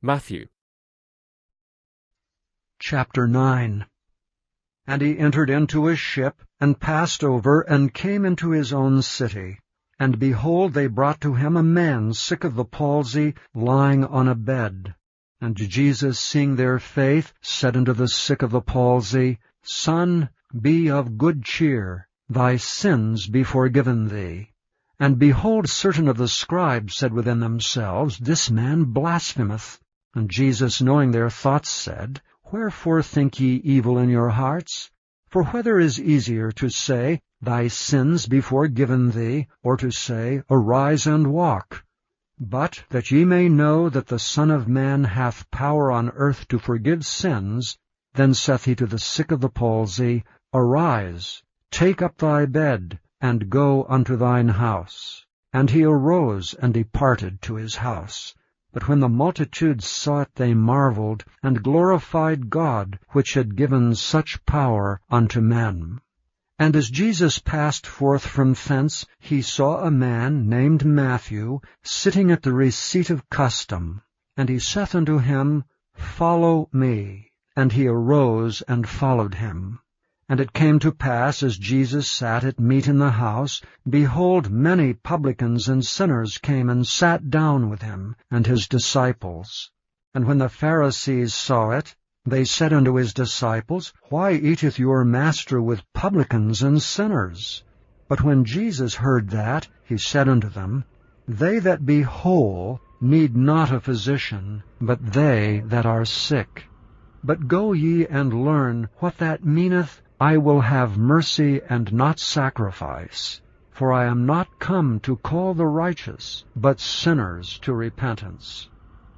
Matthew. Chapter 9. And he entered into a ship, and passed over, and came into his own city. And behold, they brought to him a man sick of the palsy, lying on a bed. And Jesus, seeing their faith, said unto the sick of the palsy, Son, be of good cheer, thy sins be forgiven thee. And behold, certain of the scribes said within themselves, This man blasphemeth. And Jesus, knowing their thoughts, said, Wherefore think ye evil in your hearts? For whether is easier to say, Thy sins be forgiven thee, or to say, Arise and walk? But that ye may know that the Son of Man hath power on earth to forgive sins, then saith he to the sick of the palsy, Arise, take up thy bed, and go unto thine house. And he arose and departed to his house. But when the multitudes saw it, they marveled, and glorified God, which had given such power unto men. And as Jesus passed forth from thence, he saw a man named Matthew sitting at the receipt of custom. And he saith unto him, Follow me. And he arose and followed him. And it came to pass, as Jesus sat at meat in the house, behold, many publicans and sinners came and sat down with him and his disciples. And when the Pharisees saw it, they said unto his disciples, Why eateth your master with publicans and sinners? But when Jesus heard that, he said unto them, They that be whole need not a physician, but they that are sick. But go ye and learn what that meaneth, I will have mercy and not sacrifice. For I am not come to call the righteous, but sinners to repentance.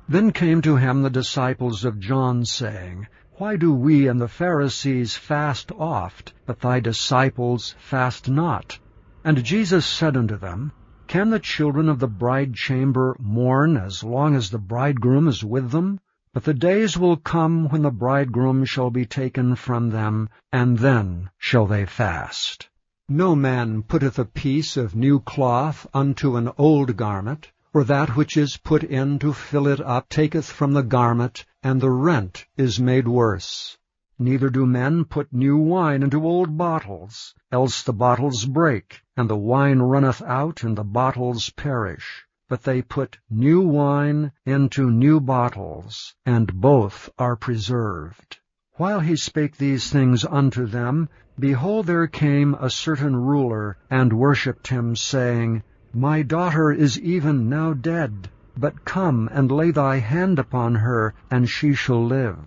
Then came to him the disciples of John, saying, Why do we and the Pharisees fast oft, but thy disciples fast not? And Jesus said unto them, Can the children of the bridechamber mourn as long as the bridegroom is with them? But the days will come when the bridegroom shall be taken from them, and then shall they fast. No man putteth a piece of new cloth unto an old garment, or that which is put in to fill it up taketh from the garment, and the rent is made worse. Neither do men put new wine into old bottles, else the bottles break, and the wine runneth out, and the bottles perish. But they put new wine into new bottles, and both are preserved. While he spake these things unto them, behold, there came a certain ruler, and worshipped him, saying, My daughter is even now dead, but come and lay thy hand upon her, and she shall live.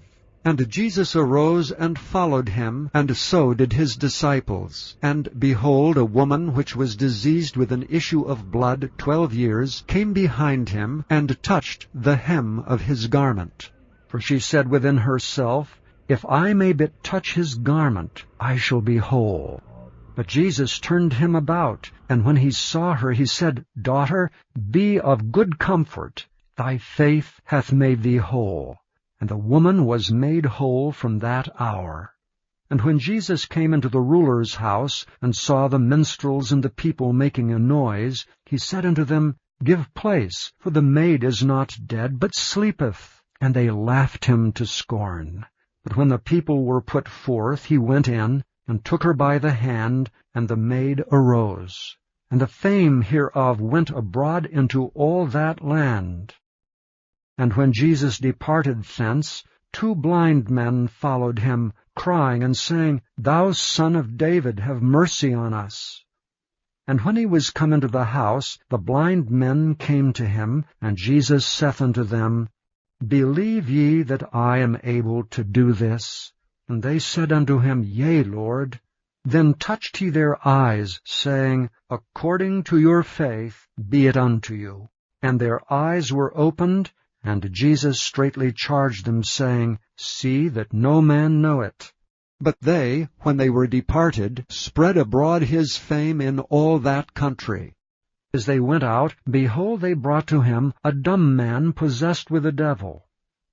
And Jesus arose and followed him, and so did his disciples. And behold, a woman which was diseased with an issue of blood 12 years came behind him, and touched the hem of his garment. For she said within herself, If I may but touch his garment, I shall be whole. But Jesus turned him about, and when he saw her, he said, Daughter, be of good comfort, thy faith hath made thee whole. And the woman was made whole from that hour. And when Jesus came into the ruler's house, and saw the minstrels and the people making a noise, he said unto them, Give place, for the maid is not dead, but sleepeth. And they laughed him to scorn. But when the people were put forth, he went in, and took her by the hand, and the maid arose. And the fame hereof went abroad into all that land. And when Jesus departed thence, 2 blind men followed him, crying and saying, Thou Son of David, have mercy on us. And when he was come into the house, the blind men came to him, and Jesus saith unto them, Believe ye that I am able to do this? And they said unto him, Yea, Lord. Then touched he their eyes, saying, According to your faith be it unto you. And their eyes were opened, and Jesus straitly charged them, saying, See that no man know it. But they, when they were departed, spread abroad his fame in all that country. As they went out, behold, they brought to him a dumb man possessed with a devil.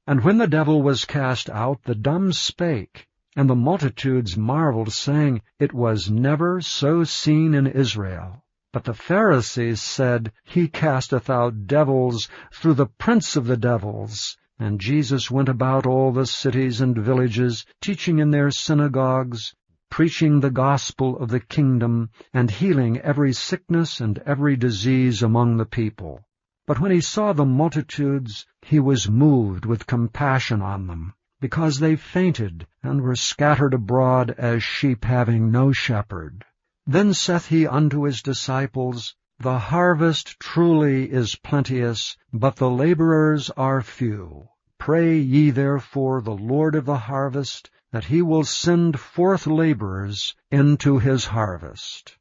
And when the devil was cast out, the dumb spake, and the multitudes marveled, saying, It was never so seen in Israel. But the Pharisees said, He casteth out devils through the prince of the devils. And Jesus went about all the cities and villages, teaching in their synagogues, preaching the gospel of the kingdom, and healing every sickness and every disease among the people. But when he saw the multitudes, he was moved with compassion on them, because they fainted and were scattered abroad as sheep having no shepherd. Then saith he unto his disciples, The harvest truly is plenteous, but the laborers are few. Pray ye therefore the Lord of the harvest, that he will send forth laborers into his harvest.